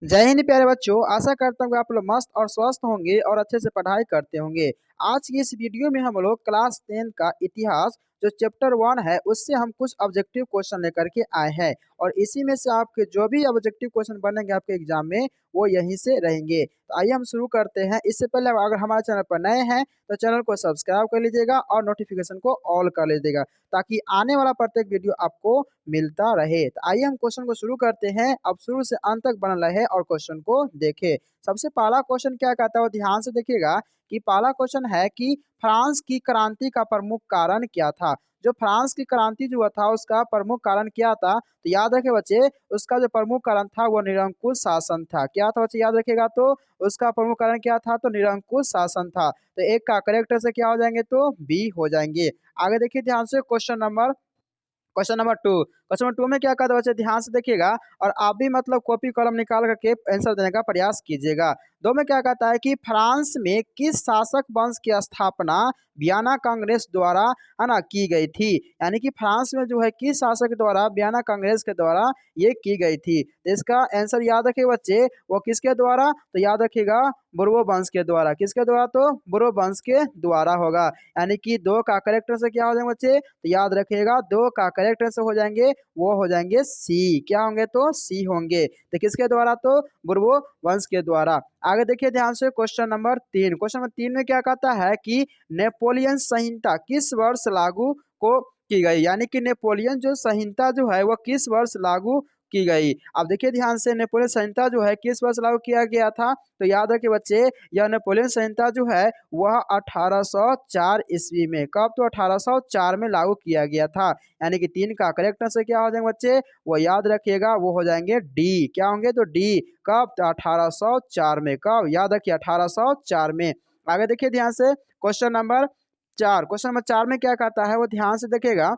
जय हिंद प्यारे बच्चों, आशा करता हूँ कि आप लोग मस्त और स्वस्थ होंगे और अच्छे से पढ़ाई करते होंगे। आज की इस वीडियो में हम लोग क्लास 10 का इतिहास जो चैप्टर 1 है उससे हम कुछ ऑब्जेक्टिव क्वेश्चन लेकर के आए हैं और इसी में से आपके जो भी ऑब्जेक्टिव क्वेश्चन बनेंगे आपके एग्जाम में वो यहीं से रहेंगे। तो आइए हम शुरू करते हैं। इससे पहले अगर हमारे चैनल पर नए हैं तो चैनल को सब्सक्राइब कर लीजिएगा और नोटिफिकेशन को ऑल कर लीजिएगा ताकि आने वाला प्रत्येक वीडियो आपको मिलता रहे। तो आइए हम क्वेश्चन को शुरू करते हैं। अब शुरू से अंत तक बना रहे और क्वेश्चन को देखें। सबसे पहला क्वेश्चन क्या कहता है वो ध्यान से देखिएगा कि पहला क्वेश्चन है कि फ्रांस की क्रांति का प्रमुख कारण क्या था। जो फ्रांस की क्रांति जो था उसका प्रमुख कारण क्या था, तो याद रखे बच्चे, उसका जो प्रमुख कारण था वो निरंकुश शासन था। क्या था बच्चे, याद रखेगा तो उसका प्रमुख कारण क्या था, तो निरंकुश शासन था। तो एक का करेक्ट से क्या हो जाएंगे, तो बी हो जाएंगे। आगे देखिए ध्यान से क्वेश्चन नंबर 2 में क्या कहता है बच्चे, ध्यान से देखिएगा और आप भी मतलब कॉपी कलम निकाल करके आंसर देने का प्रयास कीजिएगा। 2 में क्या कहता है कि फ्रांस में किस शासक वंश की स्थापना वियना कांग्रेस द्वारा है ना की गई थी। यानी कि फ्रांस में जो है किस शासक द्वारा वियना कांग्रेस के द्वारा ये की गई थी। तो इसका आंसर याद रखिए बच्चे, वो किसके द्वारा, तो याद रखिएगा बुर्बो वंश के द्वारा। किसके द्वारा, तो बुर्बो वंश के द्वारा होगा। यानी कि 2 का करेक्ट आंसर क्या हो जाएगा बच्चे, तो याद रखिएगा 2 का करेक्ट आंसर हो जाएंगे वो हो जाएंगे सी। क्या होंगे, तो सी होंगे। तो किसके द्वारा, तो बुर्बो वंश के द्वारा। आगे देखिए ध्यान से क्वेश्चन नंबर 3 में क्या कहता है कि नेपोलियन संहिता किस वर्ष लागू को की गई। यानी कि नेपोलियन जो संहिता जो है वो किस वर्ष लागू की गई। अब देखिए ध्यान से, नेपोलियन संहिता जो है किस वर्ष लागू किया गया था, तो याद रखिए बच्चे यह नेपोलियन संहिता जो है वह 1804 ईस्वी में, कब, तो 1804 में लागू किया गया था। यानी कि 3 का करेक्ट आंसर क्या हो जाएंगे बच्चे, वो याद रखिएगा वो हो जाएंगे डी। क्या होंगे, तो डी। कब, तो 1804 में। कब, याद रखिए 1804 में। आगे देखिए ध्यान से क्वेश्चन नंबर 4 में क्या कहता है वो ध्यान से देखिएगा।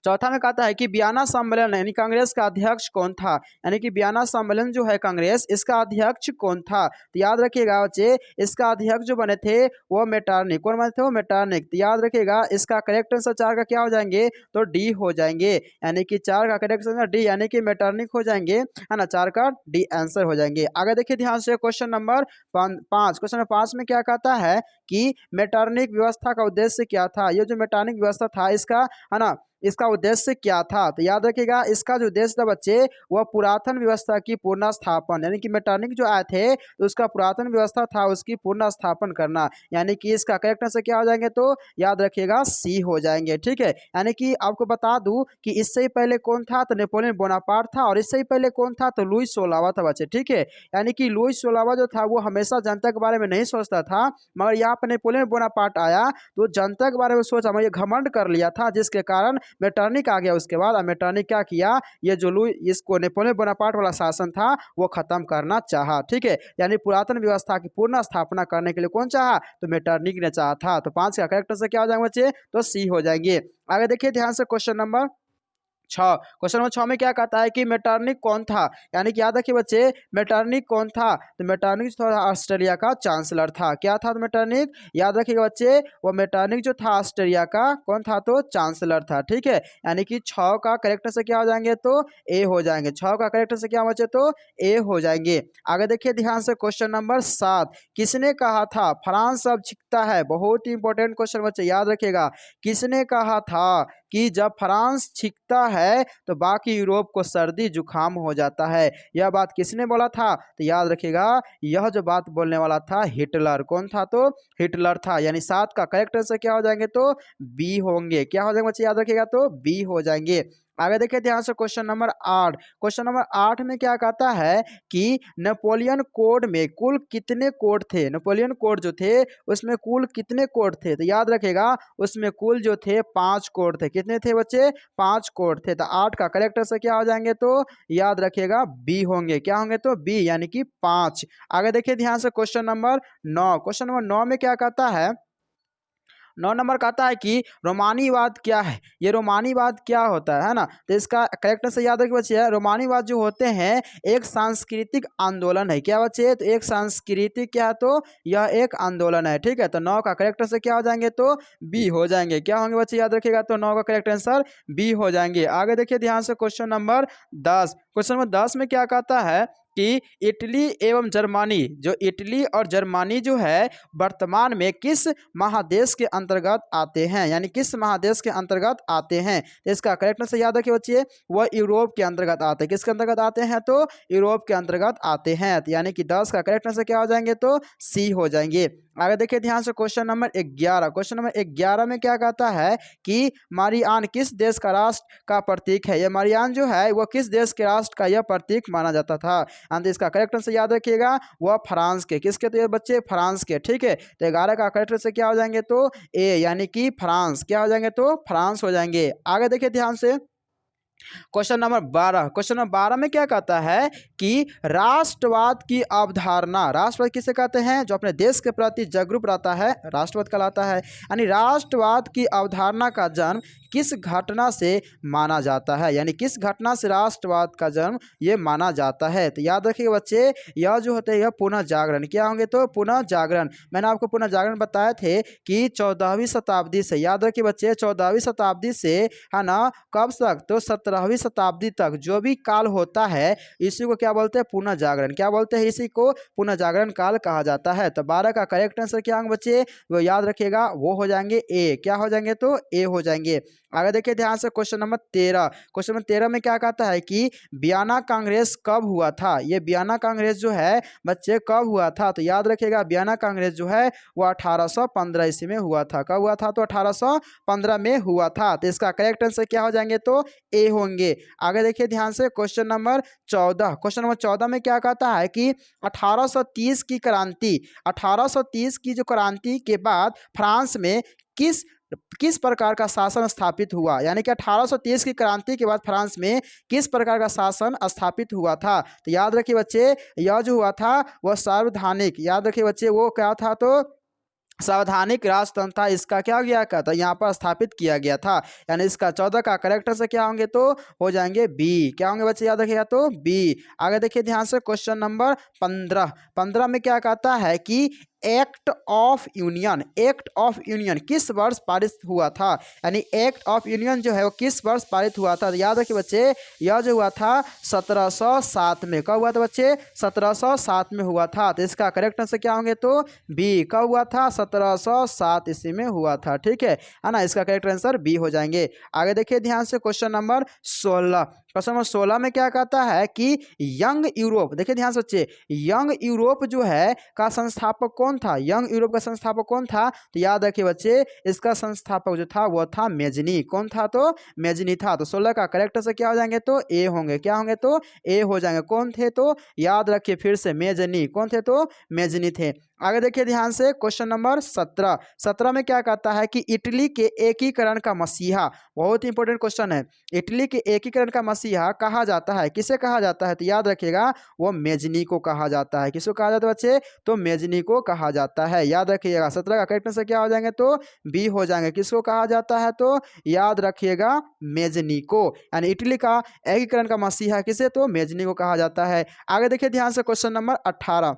चौथा में कहता है कि वियना सम्मेलन यानी कांग्रेस का अध्यक्ष कौन था। यानी कि वियना सम्मेलन जो है कांग्रेस, इसका अध्यक्ष कौन था। तो याद रखिएगा बच्चे, इसका अध्यक्ष जो बने थे वो मेटरनिक। कौन बने थे, वो मेटरनिक। तो याद रखिएगा इसका करेक्ट आंसर 4 का क्या हो जाएंगे, तो डी हो जाएंगे। यानी कि 4 का करेक्ट आंसर डी, यानी कि मेटरनिक हो जाएंगे, है ना। 4 का डी आंसर हो जाएंगे। आगे देखिए ध्यान से क्वेश्चन नंबर 5 में क्या कहता है कि मेटरनिक व्यवस्था का उद्देश्य क्या था। ये जो मेटरनिक व्यवस्था था इसका, है ना, इसका उद्देश्य क्या था। तो याद रखिएगा इसका जो उद्देश्य था बच्चे वह पुरातन व्यवस्था की पूर्ण स्थापन। यानी कि मेटरनिक जो आए थे तो उसका पुरातन व्यवस्था था उसकी पूर्ण स्थापन करना। यानी कि इसका करेक्ट आंसर क्या हो जाएंगे, तो याद रखिएगा सी हो जाएंगे। ठीक है, यानी कि आपको बता दूं कि इससे ही पहले कौन था, तो नेपोलियन बोनापार्ट था। और इससे ही पहले कौन था, तो लुई सोलावा था बच्चे। ठीक है, यानी कि लुई सोलावा जो था वो हमेशा जनता के बारे में नहीं सोचता था, मगर यहाँ पर नेपोलियन बोनापार्ट आया तो जनता के बारे में सोचा, मगर ये घमंड कर लिया था जिसके कारण मेटरनिक आ गया उसके बाद। और मेटरनिक क्या किया, ये जो लुई इसको नेपोलियन बोनापार्ट वाला शासन था वो खत्म करना चाहा। ठीक है, यानी पुरातन व्यवस्था की पूर्ण स्थापना करने के लिए कौन चाहा, तो मेटरनिक ने चाहा था। तो 5 का करेक्ट आंसर क्या हो जाएंगे बच्चे, तो सी हो जाएंगे। आगे देखिए ध्यान से क्वेश्चन नंबर 6 में क्या कहता है कि मेटरनिक कौन था। यानी कि याद रखिए बच्चे मेटरनिक कौन था, तो मेटरनिक जो था ऑस्ट्रेलिया का चांसलर था। क्या था, तो मेटरनिक, याद रखिएगा बच्चे वो मेटरनिक जो था ऑस्ट्रेलिया का कौन था, तो चांसलर था। ठीक है, यानी कि 6 का करेक्ट से क्या हो जाएंगे, तो ए हो जाएंगे। 6 का करेक्ट से क्या बचे, तो ए हो जाएंगे। आगे देखिए ध्यान से क्वेश्चन नंबर 7, किसने कहा था फ्रांस अब छिपता है। बहुत ही इंपॉर्टेंट क्वेश्चन बच्चे, याद रखिएगा। किसने कहा था कि जब फ्रांस छिपता है तो बाकी यूरोप को सर्दी जुकाम हो जाता है। यह बात किसने बोला था, तो याद रखिएगा यह जो बात बोलने वाला था हिटलर। कौन था, तो हिटलर था। यानी 7 का करेक्ट आंसर क्या हो जाएंगे, तो बी होंगे। क्या हो जाएंगे बच्चे, याद रखिएगा, तो बी हो जाएंगे। आगे देखिए ध्यान से क्वेश्चन नंबर 8 में क्या कहता है कि नेपोलियन कोड में कुल कितने कोड थे। नेपोलियन कोड जो थे उसमें कुल कितने कोड थे, तो याद रखेगा उसमें कुल जो थे 5 कोड थे। कितने थे बच्चे, 5 कोड थे। तो 8 का करेक्ट आंसर क्या हो जाएंगे, तो याद रखिएगा बी होंगे। क्या होंगे, तो बी, यानी कि 5। आगे देखिए ध्यान से क्वेश्चन नंबर 9 में क्या कहता है, 9 नंबर कहता है कि रोमानीवाद क्या है। ये रोमानीवाद क्या होता है ना। तो इसका करेक्ट से याद रखिए बच्चे, रोमानीवाद जो होते हैं एक सांस्कृतिक आंदोलन है। क्या बच्चे, तो एक सांस्कृतिक क्या है, तो यह एक आंदोलन है। ठीक है, तो 9 का करेक्ट से क्या हो जाएंगे, तो बी हो जाएंगे। क्या होंगे बच्चे, याद रखिएगा, तो 9 का करेक्ट आंसर बी हो जाएंगे। आगे देखिए ध्यान से क्वेश्चन नंबर 10 में क्या कहता है कि इटली एवं जर्मनी, जो इटली और जर्मनी जो है वर्तमान में किस महादेश के अंतर्गत आते हैं, यानी किस महादेश के अंतर्गत आते हैं। तो इसका करेक्ट आंसर याद रखिए बच्चे, वह यूरोप के अंतर्गत आते हैं। किसके अंतर्गत आते हैं, तो यूरोप के अंतर्गत आते हैं। तो यानी कि 10 का करेक्ट आंसर क्या हो जाएंगे, तो सी हो जाएंगे। आगे देखिए ध्यान से क्वेश्चन नंबर 11। क्वेश्चन नंबर 11 में क्या कहता है कि मारियान किस देश का राष्ट्र का प्रतीक है। यह मारियान जो है वह किस देश के राष्ट्र का यह प्रतीक माना जाता था। अंत इसका करेक्ट आंसर याद रखिएगा, वह फ्रांस के। किसके, तो ये बच्चे फ्रांस के, ठीक है। तो 11 का करेक्ट आंसर क्या हो जाएंगे, तो ए, यानी कि फ्रांस। क्या हो जाएंगे, तो फ्रांस हो जाएंगे। आगे देखिए ध्यान से क्वेश्चन नंबर 12। क्वेश्चन नंबर 12 में क्या कहता है कि राष्ट्रवाद की अवधारणा, राष्ट्रवाद किसे कहते हैं, जो अपने देश के प्रति जागरूक रहता है राष्ट्रवाद कहलाता है। यानी राष्ट्रवाद की अवधारणा का जन्म किस घटना से माना जाता है, यानी किस घटना से राष्ट्रवाद का जन्म ये माना जाता है। तो याद रखिए बच्चे, यह जो होते हैं यह पुनः जागरण, क्या होंगे, तो पुनः जागरण। मैंने आपको पुनः जागरण बताए थे कि 14वीं शताब्दी से, याद रखिए बच्चे 14वीं शताब्दी से, है ना, कब तक, तो 17वीं शताब्दी तक जो भी काल होता है इसी को क्या बोलते हैं, पुनः जागरण। क्या बोलते हैं, इसी को पुनः जागरण काल कहा जाता है। तो 12 का करेक्ट आंसर क्या होंगे बच्चे, वो याद रखिएगा, वो हो जाएंगे ए। क्या हो जाएंगे, तो ए हो जाएंगे। आगे देखिए ध्यान से क्वेश्चन नंबर 13। क्वेश्चन नंबर 13 में क्या कहता है कि वियना कांग्रेस कब हुआ था। ये वियना कांग्रेस जो है बच्चे कब हुआ था। तो याद रखिएगा वियना कांग्रेस जो है वो 1815 ईस्वी में हुआ था। कब हुआ था, तो 1815 में हुआ था। तो इसका करेक्ट आंसर क्या हो जाएंगे, तो ए होंगे। आगे देखिए ध्यान से क्वेश्चन नंबर 14। क्वेश्चन नंबर 14 में क्या कहता है कि 1830 की क्रांति, 1830 की जो क्रांति के बाद फ्रांस में किस किस प्रकार का शासन स्थापित हुआ, यानी कि 1830 की क्रांति के बाद फ्रांस में किस प्रकार का शासन स्थापित हुआ था। तो याद रखिए बच्चे, यह जो हुआ था वह सार्वधानिक, याद रखिए बच्चे वो क्या था, तो सावधानिक राजतंत्र था। इसका क्या गया था, यहाँ पर स्थापित किया गया था। यानी इसका 14 का करेक्ट से क्या होंगे, तो हो जाएंगे बी। क्या होंगे बच्चे, याद रखिएगा, तो बी। आगे देखिए ध्यान से क्वेश्चन नंबर 15। 15 में क्या कहता है कि act of union, act of union किस वर्ष पारित हुआ था। यानी एक्ट ऑफ यूनियन जो है वो किस वर्ष पारित हुआ था। तो याद रखिए बच्चे, यह जो हुआ था 1707 में। कब हुआ था बच्चे, 1707 में हुआ था। तो इसका करेक्ट आंसर क्या होंगे, तो बी। कब हुआ था, 1707 ईस्वी में हुआ था, ठीक है ना। इसका करेक्ट आंसर बी हो जाएंगे। आगे देखिए ध्यान से क्वेश्चन नंबर 16। क्वेश्चन नंबर 16 में क्या कहता है कि यंग यूरोप, देखिए ध्यान से बच्चे, यंग यूरोप जो है का संस्थापक कौन था। यंग यूरोप का संस्थापक कौन था, तो याद रखिए बच्चे इसका संस्थापक जो था वो था मेजनी। कौन था, तो मेजनी था। तो 16 का करेक्ट से क्या हो जाएंगे, तो ए होंगे। क्या होंगे, तो ए हो जाएंगे। कौन थे, तो याद रखिए फिर से मेजनी। कौन थे, तो मेजनी थे। आगे देखिए ध्यान से क्वेश्चन नंबर 17। 17 में क्या कहता है कि इटली के एकीकरण का मसीहा, बहुत इंपॉर्टेंट क्वेश्चन है। इटली के एकीकरण का मसीहा कहा जाता है, किसे कहा जाता है, तो याद रखिएगा वो मेजनी को कहा जाता है। किसको कहा जाता है बच्चे, तो मेजनी को कहा जाता है। याद रखिएगा 17 का करेक्ट से क्या हो जाएंगे, तो बी हो जाएंगे। किसको कहा जाता है, तो याद रखिएगा मेजनी को। यानी इटली का एकीकरण का मसीहा किसे, तो मेजनी को कहा जाता है। आगे देखिए ध्यान से क्वेश्चन नंबर 18।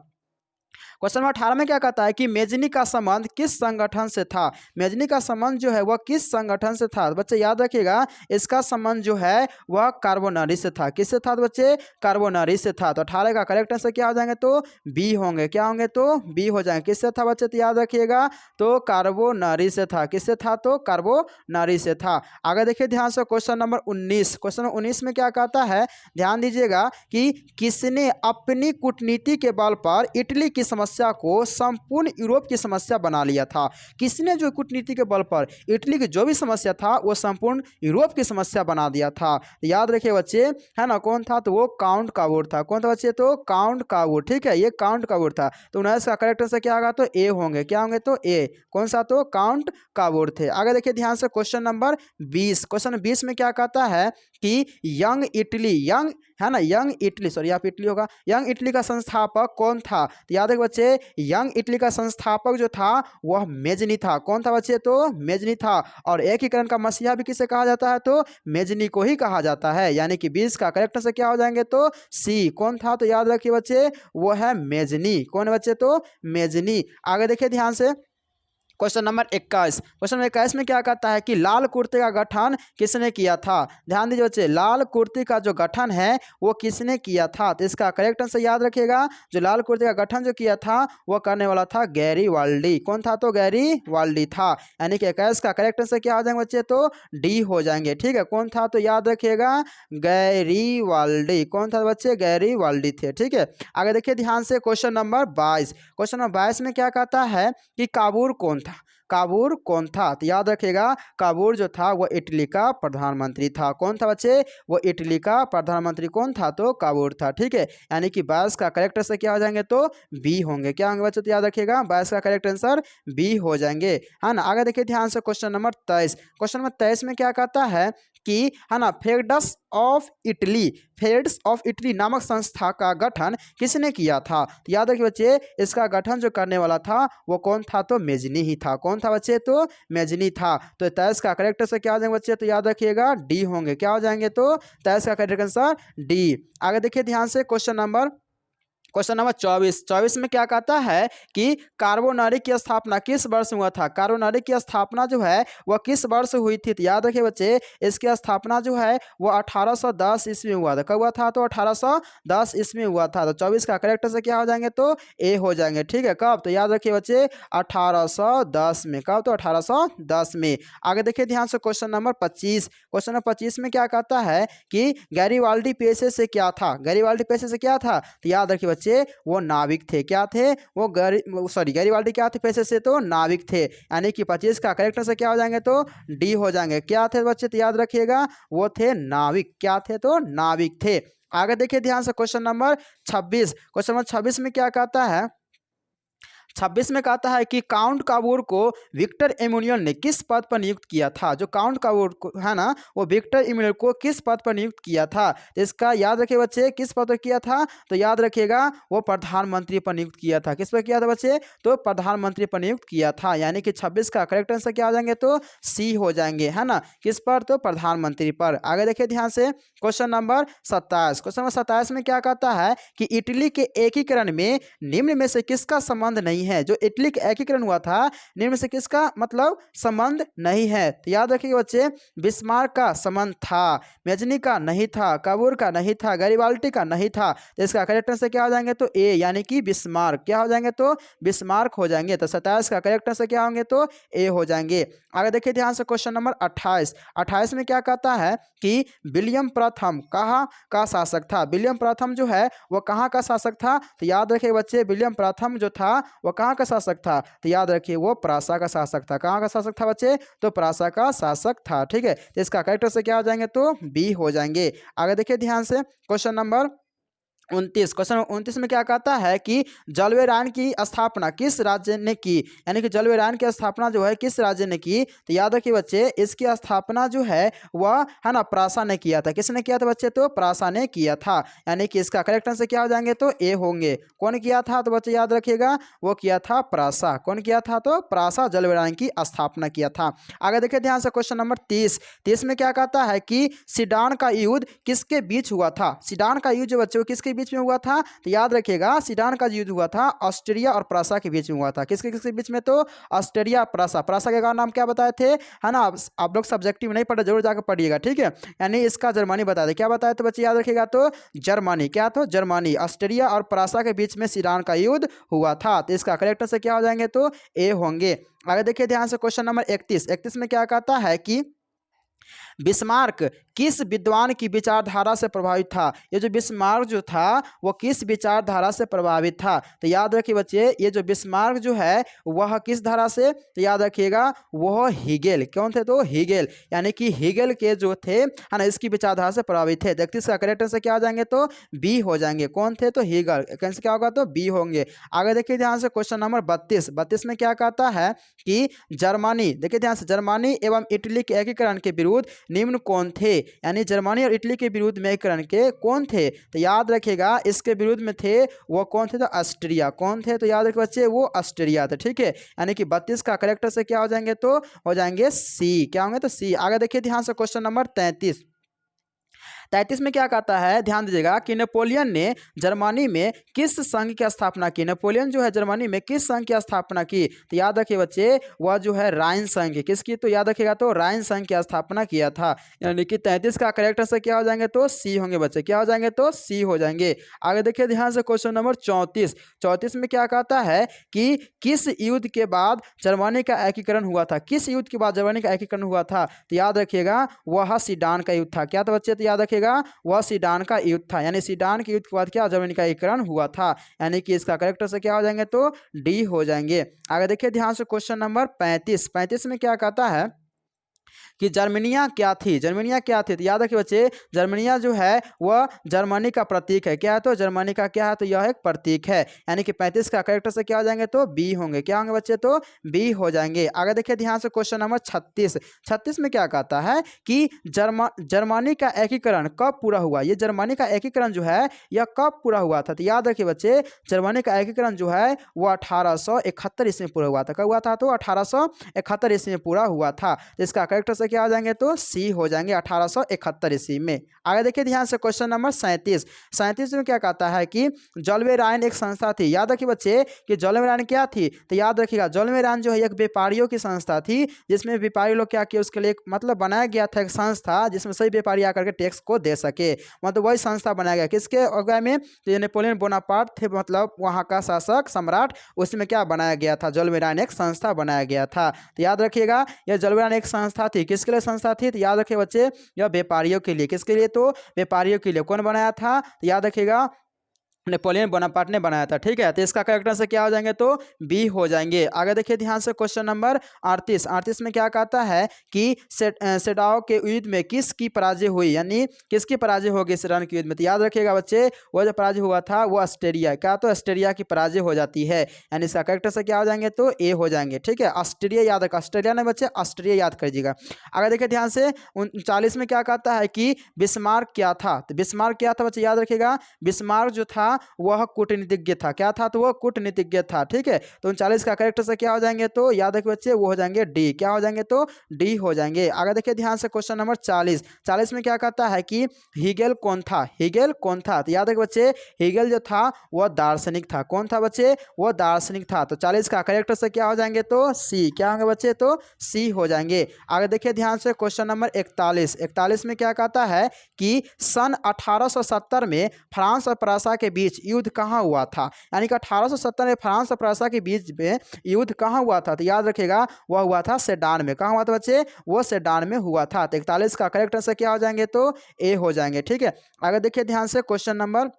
क्वेश्चन नंबर 18 में क्या कहता है कि मेजनी का संबंध किस संगठन से था। मेजनी का संबंध जो है वह किस संगठन से था। बच्चे याद रखिएगा इसका संबंध जो है वह कार्बोनरी से था। किससे था, तो बच्चे कार्बोनरी से था। तो 18 का करेक्ट आंसर क्या हो जाएंगे, तो बी होंगे। क्या होंगे, तो बी हो जाएंगे। किससे था बच्चे, तो याद रखिएगा तो कार्बोनरी से था। किससे था, तो कार्बोनरी से था। आगे देखिए ध्यान से क्वेश्चन नंबर 19। क्वेश्चन नंबर 19 में क्या कहता है, ध्यान दीजिएगा कि किसने अपनी कूटनीति के बल पर इटली की समस्या को संपूर्ण यूरोप की समस्या बना लिया था। किसने जो कूटनीति के बल पर इटली की जो भी समस्या था वो संपूर्ण यूरोप की समस्या बना दिया था। तो याद रखिए बच्चे, है ना, कौन था, तो वो काउंट कावूर था। कौन था बच्चे, तो काउंट कावूर, ठीक है, ये काउंट कावूर था। तो 19 का करेक्ट आंसर क्या होगा, तो ए होंगे। क्या होंगे, तो ए। कौन सा, तो काउंट कावूर थे। आगे देखिए ध्यान से क्वेश्चन नंबर 20। क्वेश्चन 20 में क्या कहता है कि यंग इटली, यंग, है ना, यंग इटली, सॉरी यहाँ पे इटली होगा, यंग इटली का संस्थापक कौन था। तो याद रखिए बच्चे यंग इटली का संस्थापक जो था वह मेजनी था। कौन था बच्चे, तो मेजनी था। और एकीकरण का मसीहा भी किसे कहा जाता है, तो मेजनी को ही कहा जाता है। यानी कि 20 का करेक्ट से क्या हो जाएंगे, तो सी। कौन था, तो याद रखिए बच्चे वो है मेजनी। कौन बच्चे, तो मेजनी। आगे देखिए ध्यान से क्वेश्चन नंबर 21। क्वेश्चन नंबर 21 में क्या कहता है कि लाल कुर्ते का गठन किसने किया था। ध्यान दीजिए बच्चे, लाल कुर्ते का जो गठन है वो किसने किया था। तो इसका करेक्ट आंसर याद रखिएगा, जो लाल कुर्ते का गठन जो किया था वो करने वाला था गैरीवाल्डी। कौन था, तो गैरीवाल्डी था। यानी कि 21 का करेक्ट आंसर क्या हो जाएंगे बच्चे, तो डी हो जाएंगे। ठीक है, कौन था, तो याद रखिएगा गैरीवाल्डी। कौन था बच्चे, गैरीवाल्डी थे। ठीक है, आगे देखिए ध्यान से क्वेश्चन नंबर 22। क्वेश्चन नंबर 22 में क्या कहता है कि काबूर कौन था। काबूर कौन था, तो याद रखिएगा काबूर जो था वो इटली का प्रधानमंत्री था। कौन था बच्चे, वो इटली का प्रधानमंत्री कौन था, तो काबूर था। ठीक है, यानी कि 22 का करेक्ट आंसर क्या हो जाएंगे, तो बी होंगे। क्या होंगे बच्चे, तो याद रखिएगा 22 का करेक्ट आंसर बी हो जाएंगे, है ना। आगे देखिए ध्यान से क्वेश्चन नंबर 23। क्वेश्चन नंबर 23 में क्या कहता है कि, है ना, फेडस of Italy, fades of Italy नामक संस्था का गठन किसने किया था। तो याद रखिए बच्चे, इसका गठन जो करने वाला था वो कौन था, तो मेजनी ही था। कौन था बच्चे, तो मेजनी था। तो 23 का करेक्ट आंसर क्या हो जाएंगे बच्चे, तो याद रखिएगा डी होंगे। क्या हो जाएंगे, तो 23 का करेक्ट आंसर डी। आगे देखिए ध्यान से क्वेश्चन नंबर 24। 24 में क्या कहता है कि कार्बोनरी की स्थापना किस वर्ष में हुआ था। कार्बोनरी की स्थापना जो है वह किस वर्ष हुई थी। तो याद रखिए बच्चे, इसकी स्थापना जो है वो 1810 ईस्वी में हुआ था। कब हुआ था, तो 1810 ईस्वी में हुआ था। तो 24 का करेक्ट आंसर क्या हो जाएंगे, तो ए हो जाएंगे। ठीक है, कब, तो याद रखिए बच्चे 1810 में। कब, तो 1810 में। आगे देखिए ध्यान से क्वेश्चन नंबर 25। क्वेश्चन नंबर 25 में क्या कहता है कि गैरीवाल्डी पेशे से क्या था। गैरीवाल्डी पेशे से क्या था, तो याद रखिए बच्चे वो नाविक थे। क्या थे, वो गैरीवाल्डी क्या थे पेशे से, तो नाविक थे। यानी कि 25 का करेक्ट आंसर क्या हो जाएंगे, तो डी हो जाएंगे। क्या थे बच्चे, तो याद रखिएगा वो थे नाविक। क्या थे, तो नाविक थे। आगे देखिए ध्यान से क्वेश्चन नंबर 26। क्वेश्चन नंबर 26 में क्या कहता है, 26 में कहता है कि काउंट काबूर को विक्टर एमुनियल ने किस पद पर नियुक्त किया था। जो काउंट काबूर को है ना, वो विक्टर एमुनियल को किस पद पर नियुक्त किया था। तो इसका याद रखिए बच्चे, किस पद पर किया था, तो याद रखिएगा वो प्रधानमंत्री पर नियुक्त किया था। किस पर किया था बच्चे, तो प्रधानमंत्री पर नियुक्त किया था। यानी कि 26 का करेक्ट आंसर क्या आ जाएंगे, तो सी हो जाएंगे, है ना। किस पर, तो प्रधानमंत्री पर। आगे देखिए ध्यान से क्वेश्चन नंबर 27। क्वेश्चन नंबर 27 में क्या कहता है कि इटली के एकीकरण में निम्न में से किसका संबंध नहीं है। जो इटली का एकीकरण हुआ था, निम्न में से किसका मतलब संबंध नहीं है। तो याद रखिएगा बच्चे, बिस्मार्क का संबंध था, मेजनी का नहीं था, काबूर का नहीं था, गैरीवाल्डी का नहीं था। तो इसका करेक्ट आंसर क्या हो जाएंगे, तो ए, यानी कि बिस्मार्क। क्या हो जाएंगे, तो बिस्मार्क हो जाएंगे। तो 27 का करेक्ट आंसर क्या होंगे, तो ए हो जाएंगे। आगे देखिए ध्यान से क्वेश्चन नंबर 28। 28 में क्या कहता है कि विलियम प्रथम कहाँ का शासक था। विलियम प्रथम जो है वो कहाँ का शासक था। तो याद रखिए बच्चे, विलियम प्रथम जो था वो कहाँ का शासक था। तो याद रखिए वो प्रासा का शासक था। कहाँ का शासक था बच्चे, तो प्रासा का शासक था। ठीक है, तो इसका करेक्ट से क्या हो जाएंगे, तो बी हो जाएंगे। आगे देखिए ध्यान से क्वेश्चन नंबर 29। क्वेश्चन 29 में क्या कहता है कि जलवेरायन की स्थापना किस राज्य ने की। यानी कि जलवेरायन की स्थापना जो है किस राज्य ने की। तो याद रखिए बच्चे, इसकी स्थापना जो है वह, है ना, प्रासा ने किया था। किसने किया था बच्चे, तो प्रासा ने किया था। यानी कि इसका करेक्ट आंसर क्या हो जाएंगे, तो ए होंगे। कौन किया था, तो बच्चे याद रखिएगा वो किया था प्रासा। कौन किया था, तो प्रासा जलवेरायन की स्थापना किया था। आगे देखिए ध्यान से क्वेश्चन नंबर 30। 30 में क्या कहता है कि सीडान का युद्ध किसके बीच हुआ था। सीडान का युद्ध जो बच्चे किसके बीच में हुआ था। तो याद रखिएगा सीडान का युद्ध हुआ था ऑस्ट्रिया और प्रासा के बीच में हुआ था। किसके किसके बीच में, तो ऑस्ट्रिया प्रासा। प्रासा के नाम क्या बताए थे, है ना। आप लोग सब्जेक्टिव नहीं पढ़े, जरूर जाकर पढ़िएगा। ठीक है, यानी इसका जर्मनी बता दे। क्या बताया, तो बच्चे याद रखिएगा, तो जर्मनी। क्या, तो जर्मनी। ऑस्ट्रिया और प्रासा के बीच में सीडान का युद्ध हुआ था। तो इसका करेक्ट से क्या हो जाएंगे, तो ए होंगे। आगे देखिए ध्यान से क्वेश्चन नंबर 31। 31 में क्या कहता है कि बिस्मार्क किस विद्वान की विचारधारा से प्रभावित था। ये जो बिस्मार्क जो था वो किस विचारधारा से प्रभावित था। तो याद रखिए बच्चे, ये जो बिस्मार्क जो है वह किस धारा से, तो याद रखिएगा वह हीगेल। कौन थे, तो हीगेल। यानी कि हीगेल के जो थे, है ना, इसकी विचारधारा से प्रभावित थे। 31 का करेक्ट आंसर क्या आ जाएंगे, तो बी हो जाएंगे। कौन थे, तो हीगल। कैसे क्या होगा, तो बी होंगे। आगे देखिए ध्यान से क्वेश्चन नंबर 32। 32 में क्या कहता है कि जर्मनी, देखिए ध्यान से, जर्मनी एवं इटली के एकीकरण के विरुद्ध निम्न कौन थे। यानी जर्मनी और इटली के विरुद्ध में एकीकरण के कौन थे। तो याद रखिएगा इसके विरुद्ध में थे वो कौन थे, तो ऑस्ट्रिया। कौन थे, तो याद रखिए बच्चे वो ऑस्ट्रिया थे। ठीक है, यानी कि 32 का करेक्टर से क्या हो जाएंगे, तो हो जाएंगे सी। क्या होंगे, तो सी। आगे देखिए ध्यान से क्वेश्चन नंबर 33। 33 में क्या कहता है, ध्यान दीजिएगा कि नेपोलियन ने जर्मनी में किस संघ की स्थापना की। नेपोलियन जो है जर्मनी में किस संघ की स्थापना की, तो याद रखिए बच्चे वह जो है राइन संघ, किसकी, तो याद रखिएगा तो राइन संघ की स्थापना किया था। यानी कि 33 का करेक्ट आंसर क्या हो जाएंगे, तो सी होंगे बच्चे, क्या हो जाएंगे, तो सी हो जाएंगे। आगे देखिए ध्यान से क्वेश्चन नंबर 34। 34 में क्या कहता है कि किस युद्ध के बाद जर्मनी का एकीकरण हुआ था, किस युद्ध के बाद जर्मनी का एकीकरण हुआ था, तो याद रखिएगा वह सीडान का युद्ध था। क्या था बच्चे, तो याद रखिएगा वह सीडान का युद्ध था, यानी सीडान के युद्ध के बाद क्या जर्मनी का एकीकरण हुआ था। यानी कि इसका करेक्ट आंसर क्या हो जाएंगे, तो डी हो जाएंगे। आगे देखिए ध्यान से क्वेश्चन नंबर 35। 35 में क्या कहता है कि जर्मनिया क्या थी, जर्मनिया क्या थी, तो याद रखिए बच्चे जर्मनिया जो है वह जर्मनी का प्रतीक है। क्या है, तो जर्मनी का क्या है, तो यह एक प्रतीक है। यानी कि 35 का करेक्ट से क्या हो जाएंगे, तो बी होंगे। क्या होंगे बच्चे, तो बी हो जाएंगे। आगे देखिए ध्यान से क्वेश्चन नंबर 36। 36 में क्या कहता है कि जर्मनी का एकीकरण कब पूरा हुआ, ये जर्मनी का एकीकरण जो है यह कब पूरा हुआ था, तो याद रखिए बच्चे जर्मनी का एकीकरण जो है वह 1871 ईस्वी में पूरा हुआ था। कब हुआ था, तो 1871 ईस्वी में पूरा हुआ था। तो इसका करेक्ट से क्या हो जाएंगे, तो सी हो जाएंगे 1871 ईस्वी में। आगे देखिए ध्यान से क्वेश्चन नंबर 37। 37 में क्या कहता है कि जलवेरायन एक संस्था थी। याद रखिए बच्चे कि जलवेरायन क्या थी, तो याद रखिएगा जलवेरायन जो है एक व्यापारियों की संस्था थी, जिसमें व्यापारी लोग क्या किए, उसके लिए मतलब बनाया गया था एक संस्था जिसमें सभी व्यापारी आकर के टैक्स को दे सके। मतलब वही संस्था बनाया गया किसके अगुवाई में, तो ये नेपोलियन बोनापार्ट थे, मतलब वहाँ का शासक सम्राट, उसमें क्या बनाया गया था, जलवेरायन एक संस्था बनाया गया था। तो याद रखिएगा यह जलवेरायन एक संस्था थी, किसके लिए संस्था थी, तो याद रखिए बच्चे यह व्यापारियों के लिए, किसके लिए, तो व्यापारियों के लिए। कौन बनाया था, तो याद रखिएगा नेपोलियन बोनापार्ट ने बनाया था। ठीक है, तो इसका करेक्ट आंसर क्या हो जाएंगे, तो बी हो जाएंगे। आगे देखिए ध्यान से क्वेश्चन नंबर 38। 38 में क्या कहता है कि सेडाओ के युद्ध में किसकी पराजय हुई, यानी किसकी पराजय होगी सेडान के युद्ध में, तो याद रखिएगा बच्चे वह जो पराजय हुआ था वो ऑस्ट्रेलिया, क्या, तो ऑस्ट्रेलिया की पराजय हो जाती है। यानी इसका करेक्ट आंसर क्या हो जाएंगे, तो ए हो जाएंगे। ठीक है, ऑस्ट्रेलिया याद रखा, ऑस्ट्रेलिया ने बच्चे ऑस्ट्रेलिया याद करिएगा। आगे देखिए ध्यान से 39 में क्या कहता है कि बिस्मार्क क्या था, तो बिस्मार्क क्या था बच्चे, याद रखिएगा बिस्मार्क जो था वह कूटनीतिज्ञ था। क्या था, तो वह कूटनीतिज्ञ था। ठीक है, तो 39 का करेक्ट से क्या हो जाएंगे, तो याद रखिए बच्चे वो हो जाएंगे डी। क्या हो जाएंगे, तो डी हो जाएंगे। आगे देखिए ध्यान से क्वेश्चन नंबर 40। 40 में क्या कहता है कि हीगेल कौन था, हीगेल कौन था, तो याद रखिए बच्चे हीगेल जो था वह दार्शनिक था। कौन था बच्चे, वह दार्शनिक था। तो 40 का करेक्ट से क्या हो जाएंगे, तो सी। क्या होंगे बच्चे, तो सी हो जाएंगे। आगे देखिए ध्यान से क्वेश्चन नंबर 41। 41 में क्या कहता है कि सन 1870 में फ्रांस और प्रसा के बीच युद्ध कहाँ हुआ था, यानी कि 1870 में फ्रांस और प्रसा के बीच में युद्ध कहाँ हुआ था, तो याद रखिएगा वह हुआ था सेडान में। कहाँ हुआ था बच्चे, वो सेडान में हुआ था। तो 41 का करेक्ट आंसर क्या हो जाएंगे, तो ए हो जाएंगे। ठीक है, आगे देखिए ध्यान से क्वेश्चन नंबर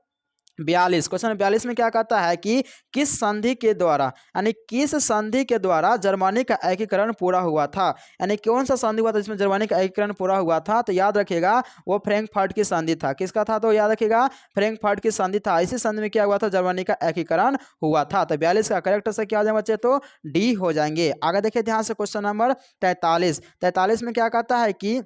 42। क्वेश्चन 42 में क्या कहता है कि किस संधि के द्वारा, यानी किस संधि के द्वारा जर्मनी का एकीकरण पूरा हुआ था, यानी कौन सा संधि हुआ था जिसमें जर्मनी का एकीकरण पूरा हुआ था, तो याद रखिएगा वो फ्रैंकफर्ट की संधि था। किसका था, तो याद रखिएगा फ्रैंकफर्ट की संधि था। इसी संधि में क्या हुआ था, जर्मनी का एकीकरण हुआ था। तो 42 का करेक्ट से क्या हो जाएगा बच्चे, तो डी हो जाएंगे। आगे देखिए ध्यान से क्वेश्चन नंबर 43। 43 में क्या कहता है कि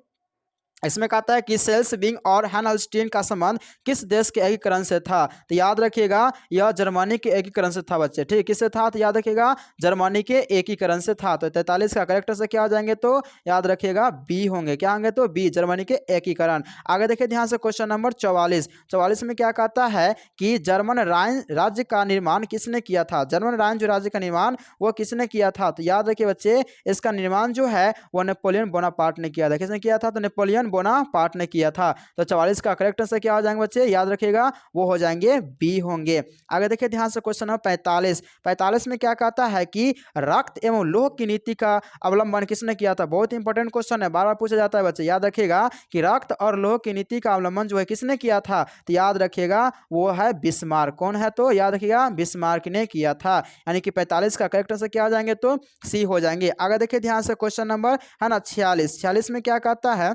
इसमें कहता है कि सेल्सबिंग और हेनल्स्टीन का संबंध किस देश के एकीकरण से था, तो याद रखिएगा यह जर्मनी के एकीकरण से था बच्चे। ठीक, किससे था, तो याद रखिएगा जर्मनी के एकीकरण से था। तो 43 का करेक्ट से क्या हो जाएंगे, तो याद रखिएगा बी होंगे। क्या होंगे, तो बी, जर्मनी के एकीकरण। आगे देखिए ध्यान से क्वेश्चन नंबर 44। 44 में क्या कहता है कि जर्मन राइन राज्य का निर्माण किसने किया था, जर्मन राइन जो राज्य का निर्माण वो किसने किया था, तो याद रखिए बच्चे इसका निर्माण जो है वह नेपोलियन बोनापार्ट ने किया था। किसने किया था, तो नेपोलियन बोनापार्ट ने किया था। तो 44 का करेक्ट आंसर क्या हो जाएंगे बच्चे, याद रखिएगा वो हो जाएंगे बी होंगे। आगे देखिए ध्यान से क्वेश्चन नंबर 45। 45 में क्या कहता है कि रक्त एवं लोह की नीति का अवलंबन किसने किया था। बहुत इंपॉर्टेंट क्वेश्चन है, बार बार पूछा जाता है बच्चे, याद रखिएगा कि रक्त और लोह की नीति का अवलंबन जो है किसने किया था, तो याद रखिएगा वो है बिस्मार्क। कौन है, तो याद रखिएगा बिस्मार्क ने किया था। यानी कि 45 का करेक्ट आंसर क्या हो जाएंगे, तो सी हो जाएंगे। आगे देखिए ध्यान से क्वेश्चन नंबर है ना 46। 46 में क्या कहता है,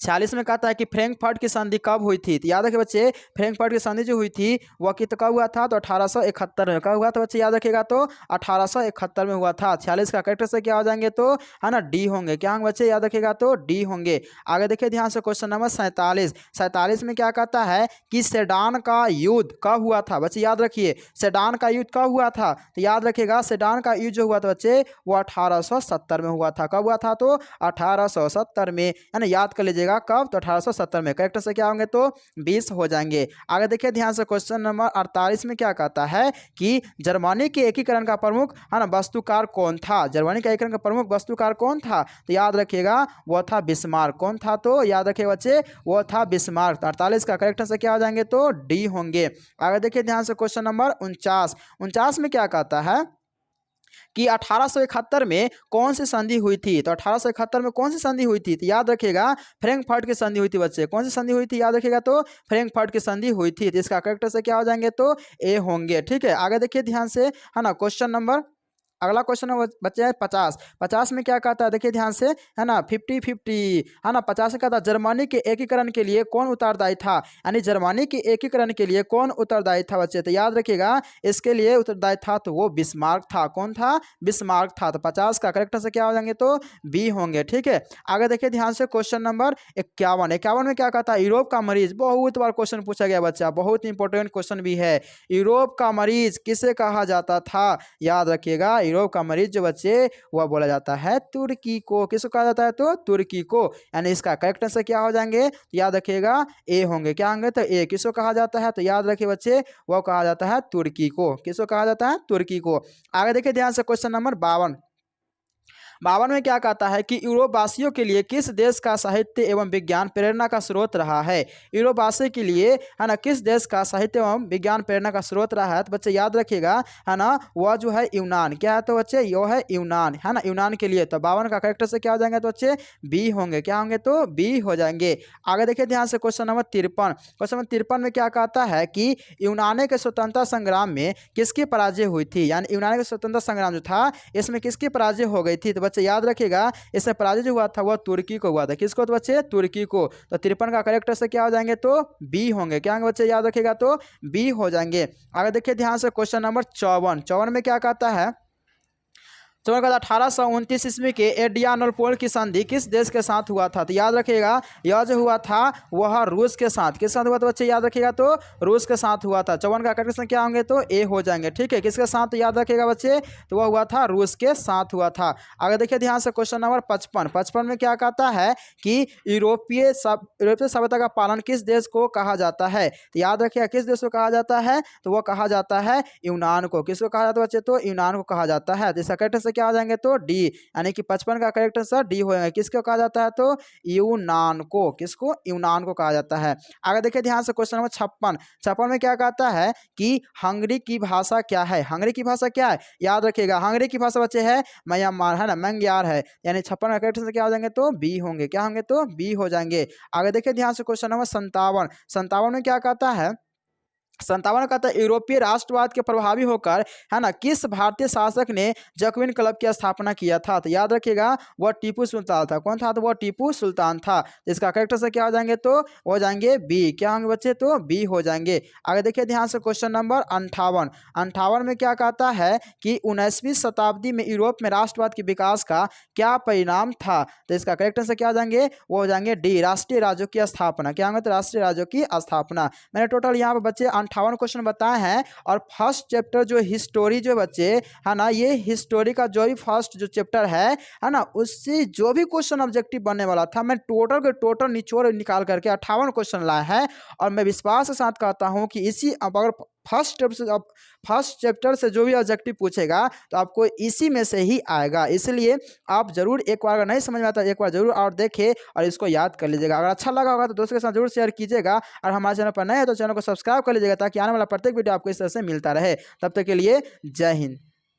46 में कहता है कि फ्रैंकफर्ट की संधि कब हुई थी, तो याद रखिए बच्चे फ्रैंकफर्ट की संधि जो हुई थी वह कित कब हुआ था, तो 1871 में। कब हुआ था बच्चे, याद रखिएगा तो 1871 में हुआ था। 46 का करेक्ट से क्या हो जाएंगे, तो है ना डी होंगे। क्या होंगे बच्चे, याद रखिएगा तो डी होंगे। आगे देखिए ध्यान से क्वेश्चन नंबर 47। 47 में क्या कहता है कि सेडान का युद्ध कब हुआ था, बच्चे याद रखिए सेडान का युद्ध कब हुआ था, तो याद रखिएगा सेडान का युद्ध जो हुआ था बच्चे वो 1870 में हुआ था। कब हुआ था, तो 1870 में, है ना, याद कर लीजिएगा जाएगा कब, तो 1870 में। करेक्ट से क्या होंगे तो 20 हो जाएंगे। आगे देखिए ध्यान से क्वेश्चन नंबर 48 में क्या कहता है कि जर्मनी के एकीकरण का प्रमुख है ना वास्तुकार कौन था। जर्मनी का एकीकरण का प्रमुख वास्तुकार कौन था, तो याद रखिएगा वो था बिस्मार्क। कौन था, तो याद रखिए बच्चे वो था बिस्मार्क। 48 का करेक्ट आंसर क्या हो जाएंगे तो डी होंगे। आगे देखिए ध्यान से क्वेश्चन नंबर 49 में क्या कहता है कि 1871 में कौन सी संधि हुई थी। तो 1871 में कौन सी संधि हुई थी, तो याद रखिएगा फ्रैंकफर्ट की संधि हुई थी बच्चे। कौन सी संधि हुई थी, याद रखिएगा तो फ्रैंकफर्ट की संधि हुई थी। तो इसका करेक्ट से क्या हो जाएंगे तो ए होंगे। ठीक है, आगे देखिए ध्यान से, है ना। अगला क्वेश्चन बच्चे है 50 में क्या कहता है, देखिए ध्यान से, है ना। 50-50, है ना। 50 में कहता है जर्मनी के एकीकरण के लिए कौन उत्तरदायी था, यानी जर्मनी के एकीकरण के लिए कौन उत्तरदायी था बच्चे। तो याद रखिएगा इसके लिए उत्तरदायी था तो वो बिस्मार्क था। कौन था, बिस्मार्क था। तो 50 का करेक्ट से क्या हो जाएंगे तो बी होंगे। ठीक है, आगे देखिए ध्यान से क्वेश्चन नंबर 51 में क्या कहता है, यूरोप का मरीज, बहुत बार क्वेश्चन पूछा गया बच्चा, बहुत इंपॉर्टेंट क्वेश्चन भी है। यूरोप का मरीज किसे कहा जाता था, याद रखिएगा यूरोप का मरीज जो बच्चे वह बोला जाता है तुर्की को। किसको कहा जाता है तो तुर्की को, यानी इसका करेक्ट आंसर क्या हो जाएंगे, याद रखिएगा ए होंगे। क्या होंगे तो ए। किसको कहा जाता है, तो याद रखिए बच्चे वह कहा जाता है तुर्की को। किसको कहा जाता है, तुर्की को। आगे देखिए ध्यान से क्वेश्चन नंबर 52 में क्या कहता है कि यूरोप वासियों के लिए किस देश का साहित्य एवं विज्ञान प्रेरणा का स्रोत रहा है। यूरोप वासियों के लिए, है ना, किस देश का साहित्य एवं विज्ञान प्रेरणा का स्रोत रहा है, तो बच्चे याद रखिएगा, है ना, वह जो है यूनान। क्या है तो बच्चे यो है यूनान, है ना, यूनान के लिए। तो 52 का करेक्ट से क्या हो जाएंगे तो बच्चे बी होंगे। क्या होंगे तो बी हो जाएंगे। आगे देखिए ध्यान से क्वेश्चन नंबर 53 में क्या कहता है कि यूनान के स्वतंत्रता संग्राम में किसकी पराजय हुई थी, यानी यूनान के स्वतंत्रता संग्राम जो था इसमें किसकी पराजय हो गई थी। तो बच्चे याद रखिएगा इसमें पराजय जो हुआ था वह तुर्की को हुआ था। किसको, तो बच्चे तुर्की को। तो 53 का करेक्ट से क्या हो जाएंगे तो बी होंगे। क्या होंगे बच्चे, याद रखिएगा तो बी हो जाएंगे। आगे देखिए ध्यान से क्वेश्चन नंबर 54 में क्या कहता है, तो 1829 ईस्वी के एड्रियानोपोल की संधि किस देश के साथ हुआ था। तो याद रखिएगा यह जो हुआ था वह रूस के साथ। किस साथ हुआ था बच्चे, याद रखिएगा तो रूस के साथ हुआ था। 54 का करेक्ट क्या होंगे तो ए हो जाएंगे। ठीक है, किसके साथ, तो याद रखिएगा बच्चे तो वह हुआ था रूस के साथ हुआ था। आगे देखिए ध्यान से क्वेश्चन नंबर 55 में क्या कहता है कि यूरोपीय सभ्यता का पालन किस देश को कहा जाता है। तो याद रखिएगा किस देश को कहा जाता है, तो वह कहा जाता है यूनान को। किसको कहा जाता है बच्चे, तो यूनान को कहा जाता है। तो इसका करेक्ट क्या हो जाएंगे तो डी, यानी कि 55 का करेक्ट आंसर डी होगा। किसको कहा जाता है तो यूनान को। किसको, यूनान को कहा जाता है। आगे देखिए ध्यान से क्वेश्चन नंबर 56 में क्या कहता है कि हंगरी की भाषा क्या है। हंगरी की भाषा क्या है, याद रखिएगा हंगरी की भाषा बच्चे है म्यांमार, है ना, मैंग्यार है। यानी 56 का करेक्ट आंसर क्या हो जाएंगे तो बी होंगे। क्या होंगे तो बी हो जाएंगे। आगे देखिए ध्यान से क्वेश्चन नंबर 57 में क्या कहता है, 57 कहता है यूरोपीय राष्ट्रवाद के प्रभावी होकर, है ना, किस भारतीय शासक ने जैकोबिन क्लब की स्थापना किया था। तो याद रखिएगा वह टीपू सुल्तान था। कौन था, तो वह टीपू सुल्तान था। इसका करेक्ट से क्या हो जाएंगे तो हो जाएंगे बी। क्या होंगे बच्चे तो बी हो जाएंगे। आगे देखिए ध्यान से क्वेश्चन नंबर 58 में क्या कहता है कि 19वीं शताब्दी में यूरोप में राष्ट्रवाद के विकास का क्या परिणाम था। तो इसका करेक्ट से क्या हो जाएंगे, वो हो जाएंगे डी, राष्ट्रीय राज्यों की स्थापना। क्या होंगे तो राष्ट्रीय राज्यों की स्थापना। मैंने टोटल यहाँ पे बच्चे 58 क्वेश्चन बताए हैं। और फर्स्ट चैप्टर जो हिस्टोरी जो बच्चे, है ना, ये हिस्टोरी का जो भी फर्स्ट जो चैप्टर है ना, उससे जो भी क्वेश्चन ऑब्जेक्टिव बनने वाला था मैं टोटल के टोटल निचोड़ निकाल करके 58 क्वेश्चन लाए हैं। और मैं विश्वास के साथ कहता हूँ कि इसी अगर फर्स्ट चैप्टर से जो भी ऑब्जेक्टिव पूछेगा तो आपको इसी में से ही आएगा। इसलिए आप जरूर एक बार, अगर नहीं समझ में आता एक बार जरूर और देखें और इसको याद कर लीजिएगा। अगर अच्छा लगा होगा तो दोस्तों के साथ जरूर शेयर कीजिएगा। और हमारे चैनल पर नए हैं तो चैनल को सब्सक्राइब कर लीजिएगा ताकि आने वाला प्रत्येक वीडियो आपको इस तरह से मिलता रहे। तब तक के लिए जय हिंद।